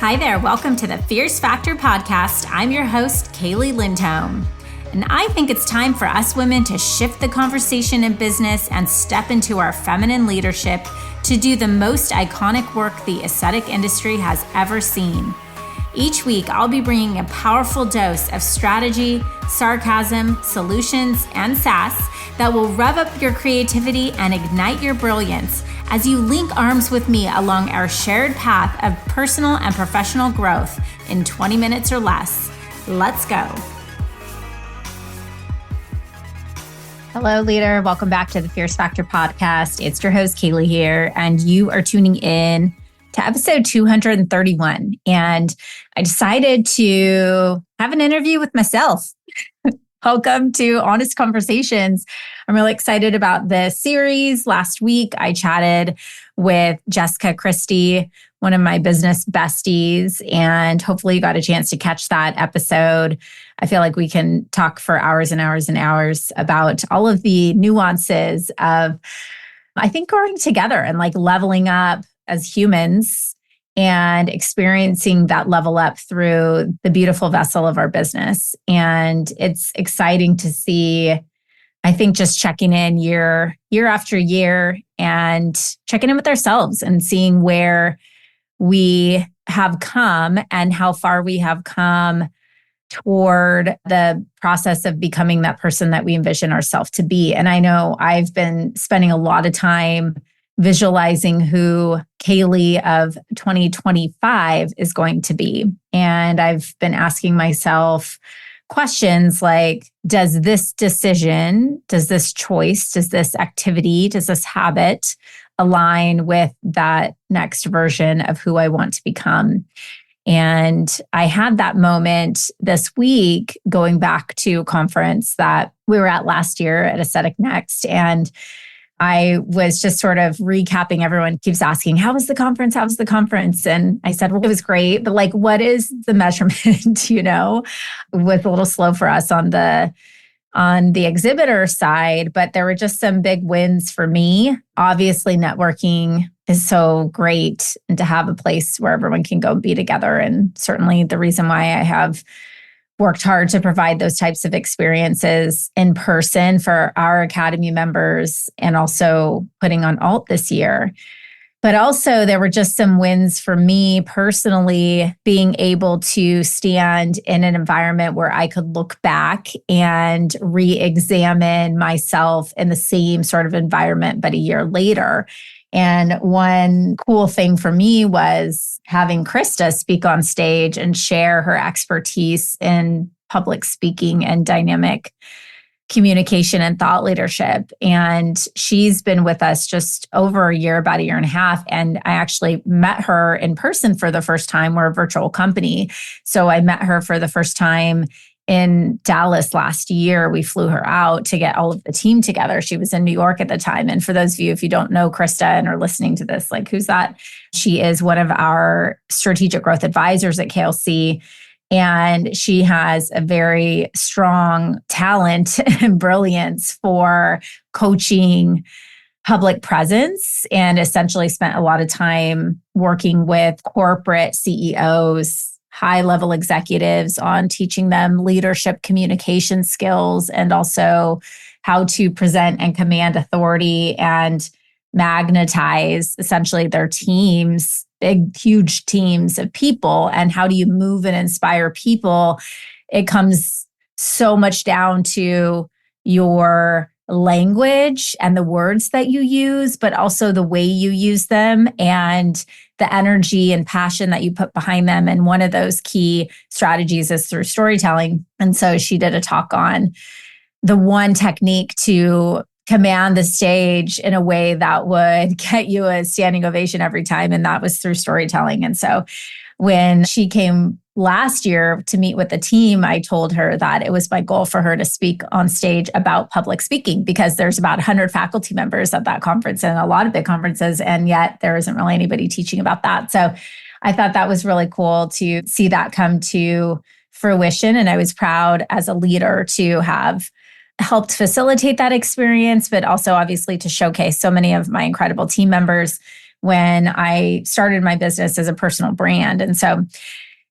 Hi there, welcome to the Fierce Factor podcast. I'm your host, Kaylee Lindholm. And I think it's time for us women to shift the conversation in business and step into our feminine leadership to do the most iconic work the aesthetic industry has ever seen. Each week, I'll be bringing a powerful dose of strategy, sarcasm, solutions, and sass that will rev up your creativity and ignite your brilliance as you link arms with me along our shared path of personal and professional growth in 20 minutes or less. Let's go. Hello, leader. Welcome back to the Fierce Factor podcast. It's your host, Kaylee here, and you are tuning in to episode 231. And I decided to have an interview with myself. Welcome to Honest Conversations. I'm really excited about this series. Last week, I chatted with Jessica Christie, one of my business besties, and hopefully you got a chance to catch that episode. I feel like we can talk for hours and hours and hours about all of the nuances of, I think, growing together and like leveling up as humans and experiencing that level up through the beautiful vessel of our business. And it's exciting to see, I think, just checking in year after year and checking in with ourselves and seeing where we have come and how far we have come toward the process of becoming that person that we envision ourselves to be. And I know I've been spending a lot of time visualizing who Kaylee of 2025 is going to be. And I've been asking myself questions like, does this decision, does this choice, does this activity, does this habit align with that next version of who I want to become? And I had that moment this week going back to a conference that we were at last year at Aesthetic Next. And I was just sort of recapping. Everyone keeps asking, how was the conference? How was the conference? And I said, well, it was great. But like, what is the measurement? Was a little slow for us on the exhibitor side, but there were just some big wins for me. Obviously, networking is so great, and to have a place where everyone can go be together. And certainly the reason why I have worked hard to provide those types of experiences in person for our Academy members and also putting on Alt this year. But also there were just some wins for me personally, being able to stand in an environment where I could look back and re-examine myself in the same sort of environment, but a year later. And one cool thing for me was having Krista speak on stage and share her expertise in public speaking and dynamic communication and thought leadership. And she's been with us just over a year, about a year and a half. And I actually met her in person for the first time. We're a virtual company. So I met her for the first time in Dallas last year. We flew her out to get all of the team together. She was in New York at the time. And for those of you, if you don't know Krista and are listening to this, like, who's that? She is one of our strategic growth advisors at KLC. And she has a very strong talent and brilliance for coaching public presence, and essentially spent a lot of time working with corporate CEOs, high-level executives, on teaching them leadership communication skills and also how to present and command authority and magnetize essentially their teams, big, huge teams of people. And how do you move and inspire people? It comes so much down to your language and the words that you use, but also the way you use them and the energy and passion that you put behind them. And one of those key strategies is through storytelling. And so she did a talk on the one technique to command the stage in a way that would get you a standing ovation every time. And that was through storytelling. And so when she came last year to meet with the team, I told her that it was my goal for her to speak on stage about public speaking, because there's about 100 faculty members at that conference and a lot of big conferences, and yet there isn't really anybody teaching about that. So I thought that was really cool to see that come to fruition. And I was proud as a leader to have helped facilitate that experience, but also obviously to showcase so many of my incredible team members when I started my business as a personal brand. And so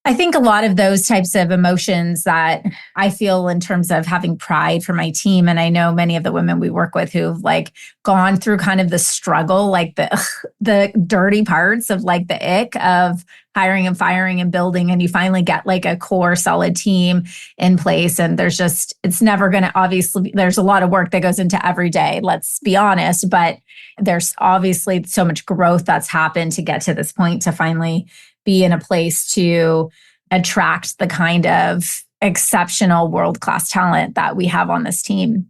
I think a lot of those types of emotions that I feel in terms of having pride for my team. And I know many of the women we work with who've like gone through kind of the struggle, like the dirty parts of like the ick of hiring and firing and building. And you finally get like a core solid team in place. And it's never going to, obviously, there's a lot of work that goes into every day, let's be honest, but there's obviously so much growth that's happened to get to this point to finally be in a place to attract the kind of exceptional world-class talent that we have on this team.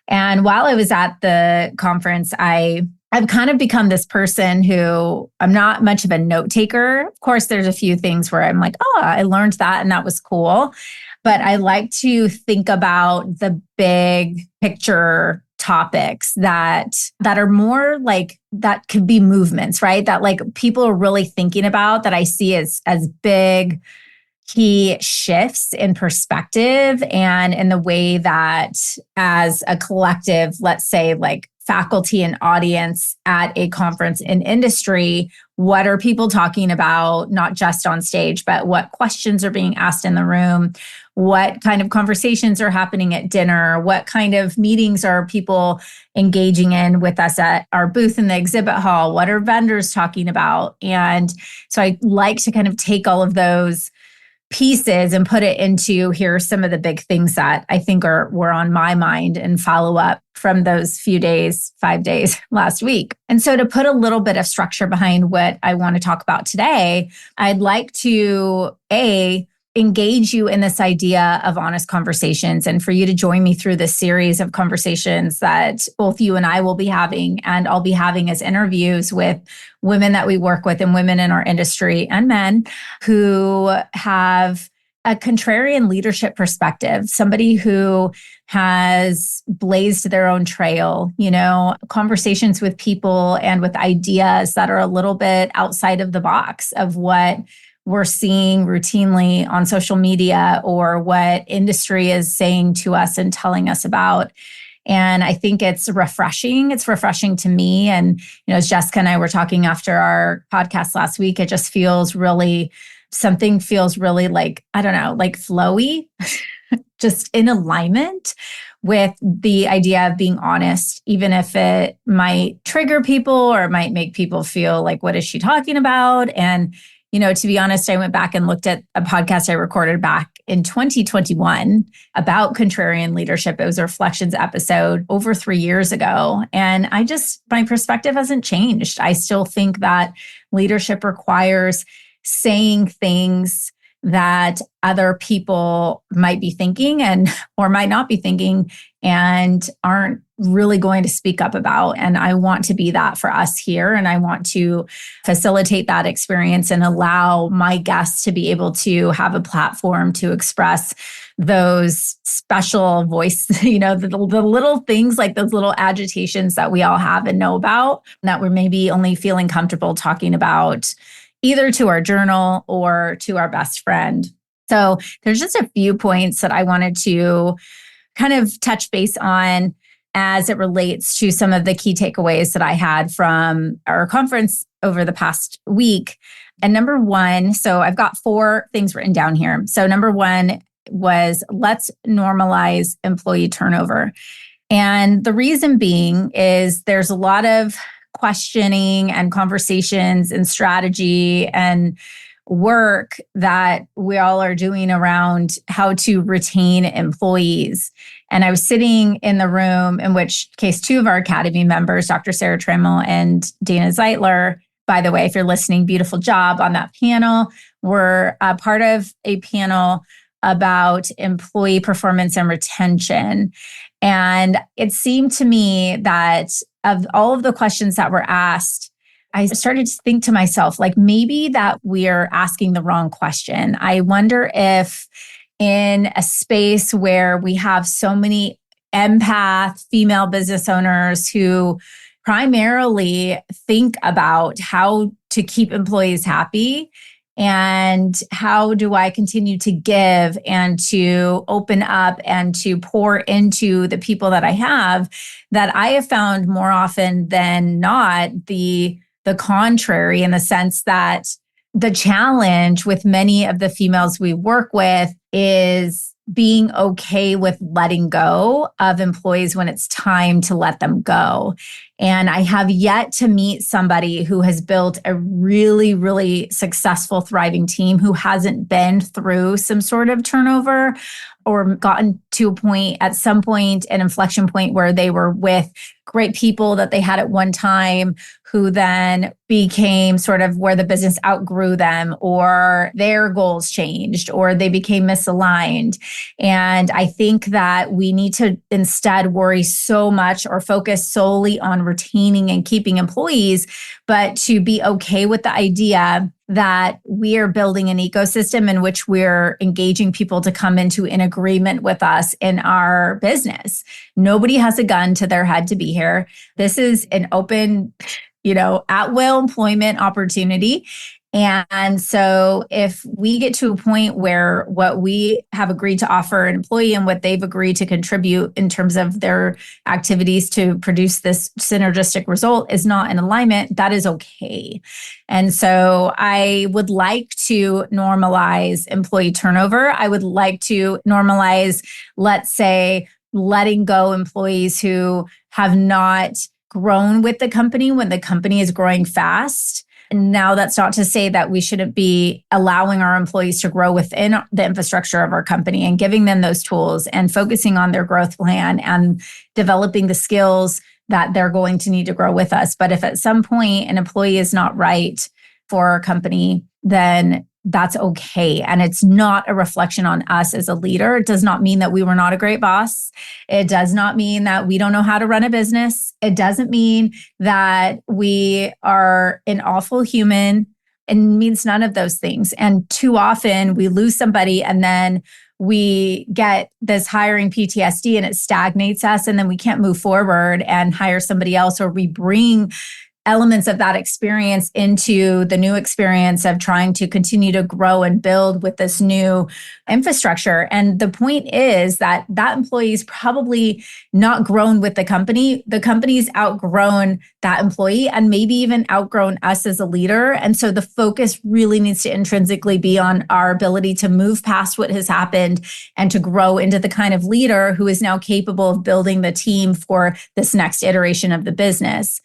And while I was at the conference, I've kind of become this person who I'm not much of a note taker. Of course, there's a few things where I'm like, oh, I learned that and that was cool. But I like to think about the big picture topics that are more like that could be movements, right? That like people are really thinking about that I see as big key shifts in perspective and in the way that as a collective, let's say like faculty and audience at a conference in industry, what are people talking about, not just on stage, but what questions are being asked in the room? What kind of conversations are happening at dinner? What kind of meetings are people engaging in with us at our booth in the exhibit hall? What are vendors talking about? And so I like to kind of take all of those pieces and put it into here are some of the big things that I think were on my mind and follow up from those 5 days last week. And so to put a little bit of structure behind what I want to talk about today, I'd like to engage you in this idea of honest conversations and for you to join me through this series of conversations that both you and I will be having, and I'll be having as interviews with women that we work with and women in our industry and men who have a contrarian leadership perspective, somebody who has blazed their own trail, conversations with people and with ideas that are a little bit outside of the box of what we're seeing routinely on social media or what industry is saying to us and telling us about. And I think it's refreshing. It's refreshing to me. And, as Jessica and I were talking after our podcast last week, it just feels really, something feels really like, I don't know, like flowy, just in alignment with the idea of being honest, even if it might trigger people or it might make people feel like, what is she talking about? And to be honest, I went back and looked at a podcast I recorded back in 2021 about contrarian leadership. It was a reflections episode over 3 years ago. And my perspective hasn't changed. I still think that leadership requires saying things that other people might be thinking or might not be thinking and aren't really going to speak up about. And I want to be that for us here. And I want to facilitate that experience and allow my guests to be able to have a platform to express those special voice, the little things like those little agitations that we all have and know about that we're maybe only feeling comfortable talking about either to our journal or to our best friend. So there's just a few points that I wanted to kind of touch base on as it relates to some of the key takeaways that I had from our conference over the past week. And number one, so I've got 4 things written down here. So number one was let's normalize employee turnover. And the reason being is there's a lot of questioning and conversations and strategy and work that we all are doing around how to retain employees. And I was sitting in the room in which case 2 of our Academy members, Dr. Sarah Trammell and Dana Zeitler, by the way, if you're listening, beautiful job on that panel, were a part of a panel about employee performance and retention. And it seemed to me that of all of the questions that were asked, I started to think to myself, like maybe that we're asking the wrong question. I wonder if in a space where we have so many empath female business owners who primarily think about how to keep employees happy and how do I continue to give and to open up and to pour into the people that I have, that I have found more often than not, the the contrary, in the sense that the challenge with many of the females we work with is being okay with letting go of employees when it's time to let them go. And I have yet to meet somebody who has built a really, really successful, thriving team who hasn't been through some sort of turnover or gotten to a point, at some point, an inflection point where they were with great people that they had at one time who then became sort of where the business outgrew them, or their goals changed, or they became misaligned. And I think that we need to instead worry so much or focus solely on retaining and keeping employees, but to be okay with the idea that we are building an ecosystem in which we're engaging people to come into an agreement with us in our business. Nobody has a gun to their head to be here. This is an open, at will employment opportunity. And so if we get to a point where what we have agreed to offer an employee and what they've agreed to contribute in terms of their activities to produce this synergistic result is not in alignment, that is okay. And so I would like to normalize employee turnover. I would like to normalize, let's say, letting go employees who have not grown with the company when the company is growing fast. And now that's not to say that we shouldn't be allowing our employees to grow within the infrastructure of our company and giving them those tools and focusing on their growth plan and developing the skills that they're going to need to grow with us. But if at some point an employee is not right for our company, then that's okay. And it's not a reflection on us as a leader. It does not mean that we were not a great boss. It does not mean that we don't know how to run a business. It doesn't mean that we are an awful human. It means none of those things. And too often we lose somebody and then we get this hiring PTSD and it stagnates us, and then we can't move forward and hire somebody else, or we bring elements of that experience into the new experience of trying to continue to grow and build with this new infrastructure. And the point is that that employee is probably not grown with the company. The company's outgrown that employee and maybe even outgrown us as a leader. And so the focus really needs to intrinsically be on our ability to move past what has happened and to grow into the kind of leader who is now capable of building the team for this next iteration of the business.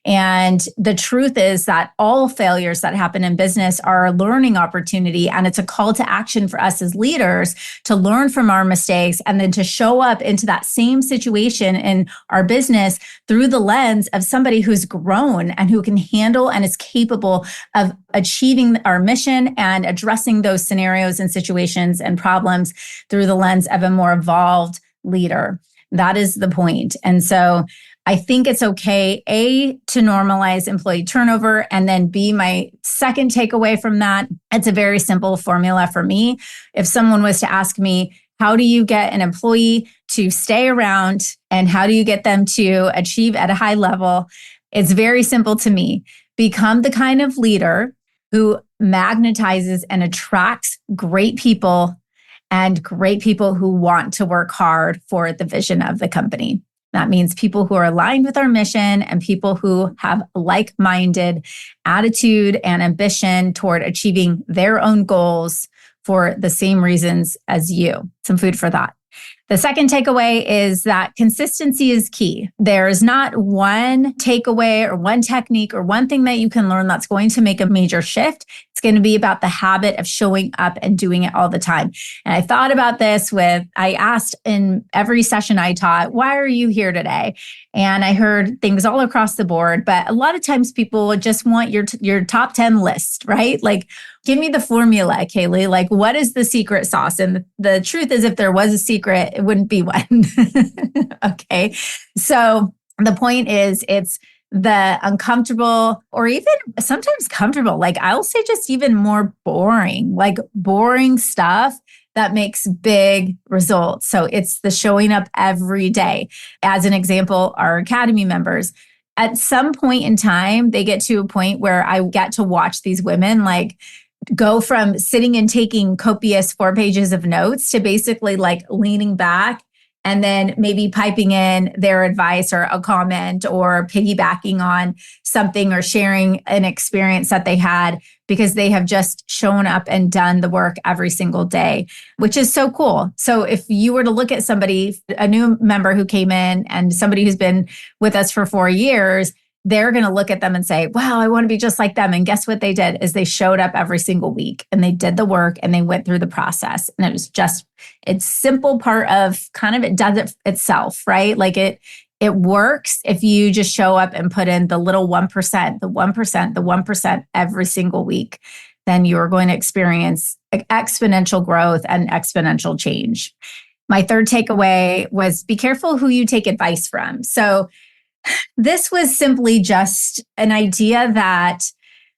And the truth is that all failures that happen in business are a learning opportunity. And it's a call to action for us as leaders to learn from our mistakes and then to show up into that same situation in our business through the lens of somebody who's grown and who can handle and is capable of achieving our mission and addressing those scenarios and situations and problems through the lens of a more evolved leader. That is the point. And so I think it's okay, A, to normalize employee turnover, and then B, my second takeaway from that, it's a very simple formula for me. If someone was to ask me, how do you get an employee to stay around and how do you get them to achieve at a high level? It's very simple to me. Become the kind of leader who magnetizes and attracts great people and great people who want to work hard for the vision of the company. That means people who are aligned with our mission and people who have like-minded attitude and ambition toward achieving their own goals for the same reasons as you. Some food for thought. The second takeaway is that consistency is key. There is not one takeaway or one technique or one thing that you can learn that's going to make a major shift. It's going to be about the habit of showing up and doing it all the time. And I thought about this I asked in every session I taught, why are you here today? And I heard things all across the board, but a lot of times people just want your top 10 list, right? Like, give me the formula, Kaylee. Like, what is the secret sauce? And the truth is, if there was a secret, it wouldn't be one. Okay. So the point is, it's the uncomfortable or even sometimes comfortable, like I'll say just even more boring stuff that makes big results. So it's the showing up every day. As an example, our Academy members, at some point in time, they get to a point where I get to watch these women like go from sitting and taking copious 4 pages of notes to basically like leaning back and then maybe piping in their advice or a comment or piggybacking on something or sharing an experience that they had because they have just shown up and done the work every single day, which is so cool. So if you were to look at somebody, a new member who came in and somebody who's been with us for 4 years, they're going to look at them and say, wow, I want to be just like them. And guess what they did is they showed up every single week and they did the work and they went through the process. And it was just, it's simple part of kind of, it does it itself, right? Like it works if you just show up and put in the little 1%, the 1%, the 1% every single week, then you're going to experience exponential growth and exponential change. My third takeaway was be careful who you take advice from. So this was simply just an idea that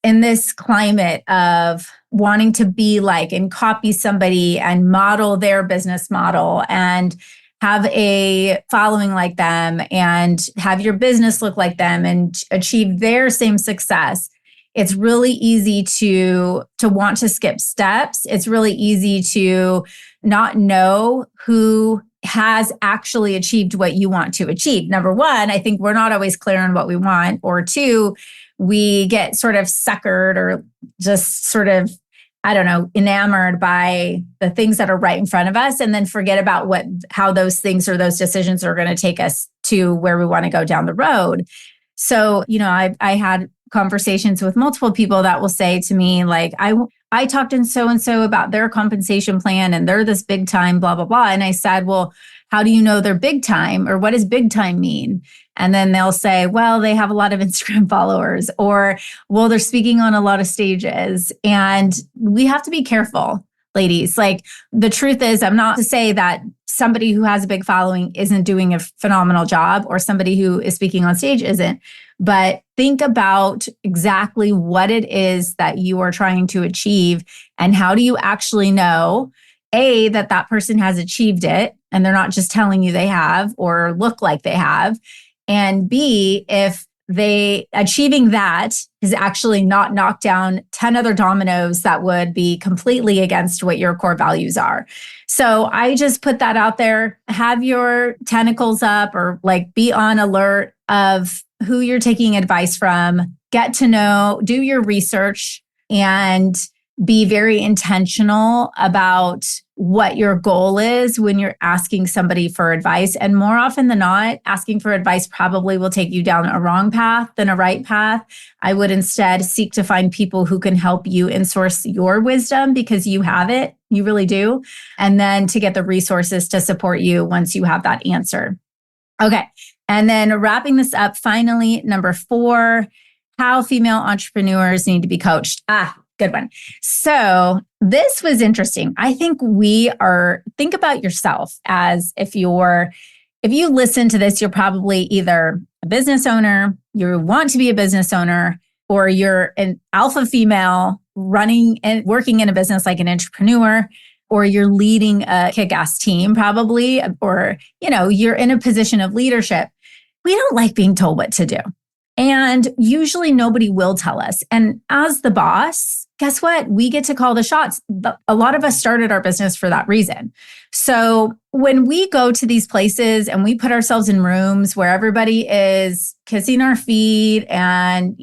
in this climate of wanting to be like and copy somebody and model their business model and have a following like them and have your business look like them and achieve their same success, it's really easy to want to skip steps. It's really easy to not know who has actually achieved what you want to achieve. Number one, I think we're not always clear on what we want. Or two, we get sort of suckered or just sort of, I don't know, enamored by the things that are right in front of us and then forget about how those things or those decisions are going to take us to where we want to go down the road. So, I had conversations with multiple people that will say to me, like, I talked to so-and-so about their compensation plan and they're this big time, blah, blah, blah. And I said, well, how do you know they're big time? Or what does big time mean? And then they'll say, well, they have a lot of Instagram followers, or, well, they're speaking on a lot of stages. And we have to be careful, ladies. Like, the truth is, I'm not to say that somebody who has a big following isn't doing a phenomenal job or somebody who is speaking on stage isn't. But think about exactly what it is that you are trying to achieve and how do you actually know, A, that person has achieved it and they're not just telling you they have or look like they have, and B, if they achieving that is actually not knocked down 10 other dominoes that would be completely against what your core values are. So I just put that out there. Have your tentacles up or like be on alert of who you're taking advice from, get to know, do your research, and be very intentional about what your goal is when you're asking somebody for advice. And more often than not, asking for advice probably will take you down a wrong path than a right path. I would instead seek to find people who can help you in-source your wisdom because you have it. You really do. And then to get the resources to support you once you have that answer. Okay. And then wrapping this up, finally, number 4, how female entrepreneurs need to be coached. Good one. So this was interesting. I think think about yourself as if you listen to this, you're probably either a business owner, you want to be a business owner, or you're an alpha female running and working in a business like an entrepreneur, or you're leading a kick-ass team probably, or, you're in a position of leadership. We don't like being told what to do. And usually nobody will tell us. And as the boss, guess what? We get to call the shots. A lot of us started our business for that reason. So when we go to these places and we put ourselves in rooms where everybody is kissing our feet and,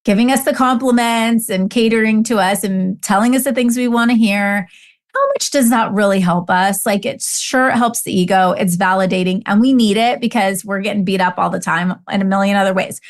giving us the compliments and catering to us and telling us the things we want to hear, how much does that really help us? Like, it helps the ego. It's validating and we need it because we're getting beat up all the time in a million other ways.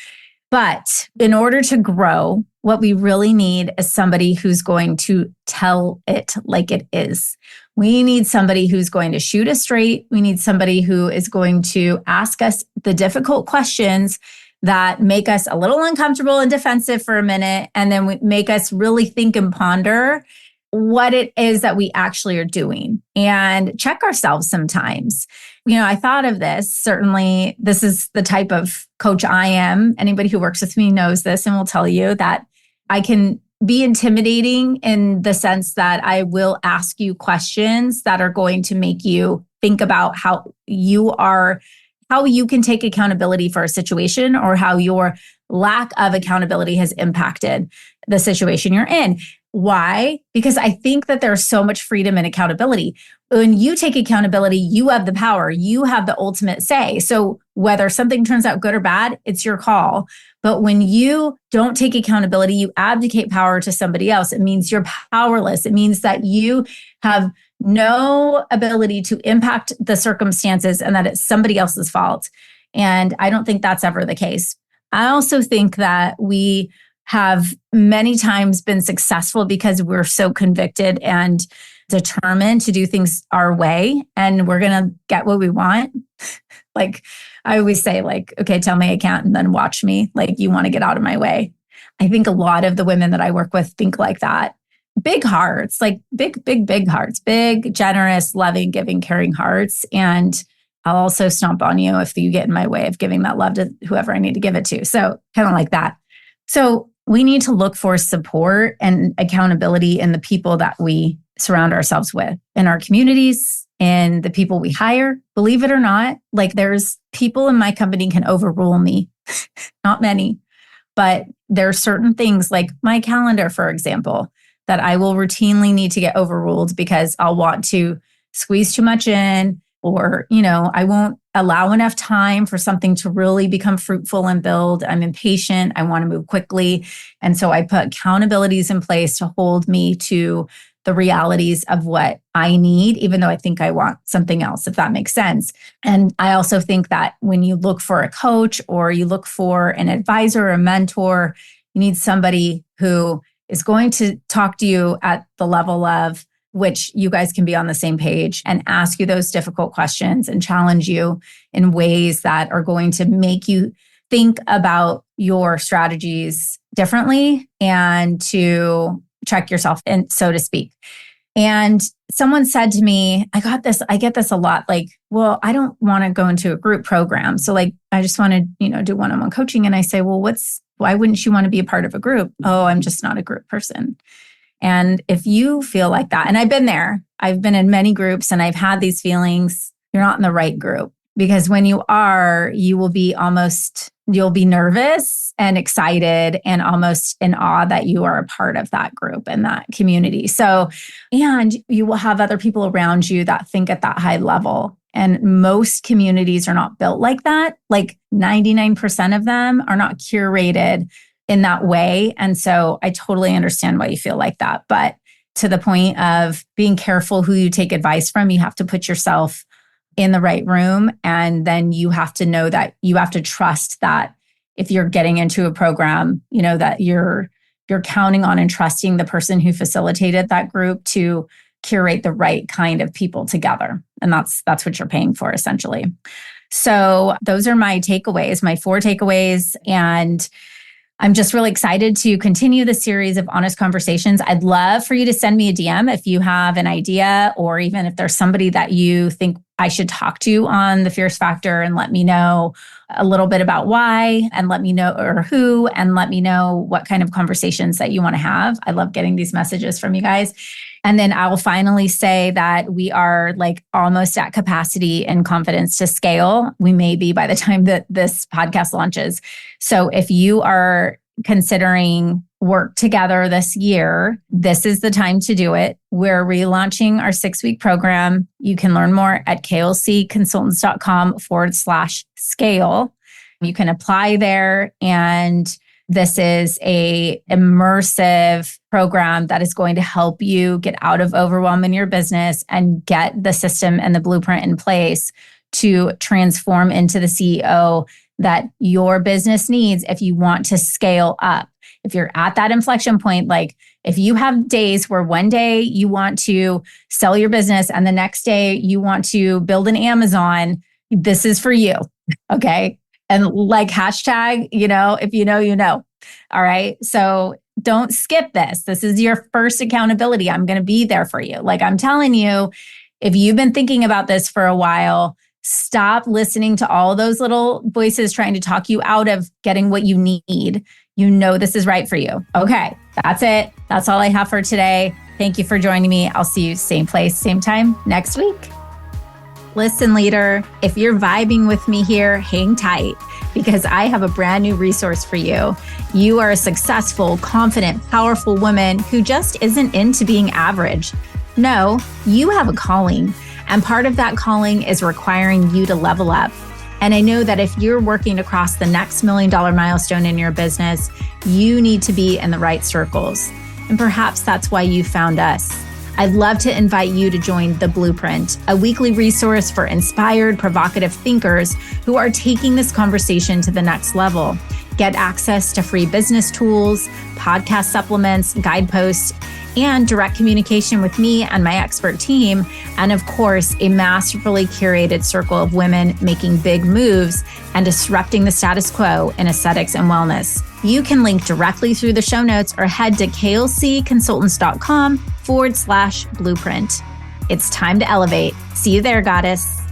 But in order to grow, what we really need is somebody who's going to tell it like it is. We need somebody who's going to shoot us straight. We need somebody who is going to ask us the difficult questions that make us a little uncomfortable and defensive for a minute, and then make us really think and ponder what it is that we actually are doing and check ourselves sometimes. I thought of this. Certainly, this is the type of coach I am. Anybody who works with me knows this and will tell you that I can be intimidating in the sense that I will ask you questions that are going to make you think about how you can take accountability for a situation or how your lack of accountability has impacted the situation you're in. Why? Because I think that there's so much freedom and accountability. when you take accountability, you have the power. You have the ultimate say. So whether something turns out good or bad, it's your call. But when you don't take accountability, you abdicate power to somebody else. It means you're powerless. It means that you have no ability to impact the circumstances and that it's somebody else's fault. And I don't think that's ever the case. I also think that we have many times been successful because we're so convicted and determined to do things our way, and we're going to get what we want. Like I always say, like, okay, tell my account and then watch me. Like, you want to get out of my way. I think a lot of the women that I work with think like that. Big hearts, like big hearts, big, generous, loving, giving, caring hearts. And I'll also stomp on you if you get in my way of giving that love to whoever I need to give it to. So kind of like that. So we need to look for support and accountability in the people that we surround ourselves with, in our communities, in the people we hire. Believe it or not, like there's people in my company can overrule me. Not many, but there are certain things like my calendar, for example, that I will routinely need to get overruled because I'll want to squeeze too much in, or, I won't allow enough time for something to really become fruitful and build. I'm impatient. I want to move quickly. And so I put accountabilities in place to hold me to the realities of what I need, even though I think I want something else, if that makes sense. And I also think that when you look for a coach or you look for an advisor or a mentor, you need somebody who is going to talk to you at the level of which you guys can be on the same page and ask you those difficult questions and challenge you in ways that are going to make you think about your strategies differently and to check yourself in, so to speak. And someone said to me, I get this a lot, like, well, I don't want to go into a group program. So like, I just want to, do one-on-one coaching. And I say, well, why wouldn't you want to be a part of a group? Oh, I'm just not a group person. And if you feel like that, and I've been there, I've been in many groups and I've had these feelings, you're not in the right group. Because when you are, you'll be nervous and excited and almost in awe that you are a part of that group and that community. So, and you will have other people around you that think at that high level. And most communities are not built like that. Like 99% of them are not curated in that way. And so I totally understand why you feel like that. But to the point of being careful who you take advice from, you have to put yourself in the right room. And then you have to know that you have to trust that if you're getting into a program, that you're counting on and trusting the person who facilitated that group to curate the right kind of people together. And that's what you're paying for, essentially. So those are my takeaways, my 4 takeaways. And I'm just really excited to continue the series of honest conversations. I'd love for you to send me a DM if you have an idea, or even if there's somebody that you think I should talk to on the Fierce Factor, and let me know a little bit about why, and let me know, or who, and let me know what kind of conversations that you want to have. I love getting these messages from you guys. And then I will finally say that we are like almost at capacity and confidence to scale. We may be by the time that this podcast launches. So if you are considering work together this year, this is the time to do it. We're relaunching our 6-week program. You can learn more at klcconsultants.com/scale. You can apply there, and this is a immersive program that is going to help you get out of overwhelm in your business and get the system and the blueprint in place to transform into the CEO that your business needs if you want to scale up. If you're at that inflection point, like if you have days where one day you want to sell your business and the next day you want to build an Amazon, this is for you. Okay. And like hashtag, if you know, you know. All right. So don't skip this. This is your first accountability. I'm going to be there for you. Like I'm telling you, if you've been thinking about this for a while, stop listening to all those little voices trying to talk you out of getting what you need. This is right for you. Okay. That's it. That's all I have for today. Thank you for joining me. I'll see you same place, same time next week. Listen, leader, if you're vibing with me here, hang tight because I have a brand new resource for you. You are a successful, confident, powerful woman who just isn't into being average. No, you have a calling, and part of that calling is requiring you to level up. And I know that if you're working across the next $1 million milestone in your business, you need to be in the right circles. And perhaps that's why you found us. I'd love to invite you to join The Blueprint, a weekly resource for inspired, provocative thinkers who are taking this conversation to the next level. Get access to free business tools, podcast supplements, guideposts, and direct communication with me and my expert team. And of course, a masterfully curated circle of women making big moves and disrupting the status quo in aesthetics and wellness. You can link directly through the show notes or head to klcconsultants.com/blueprint. It's time to elevate. See you there, goddess.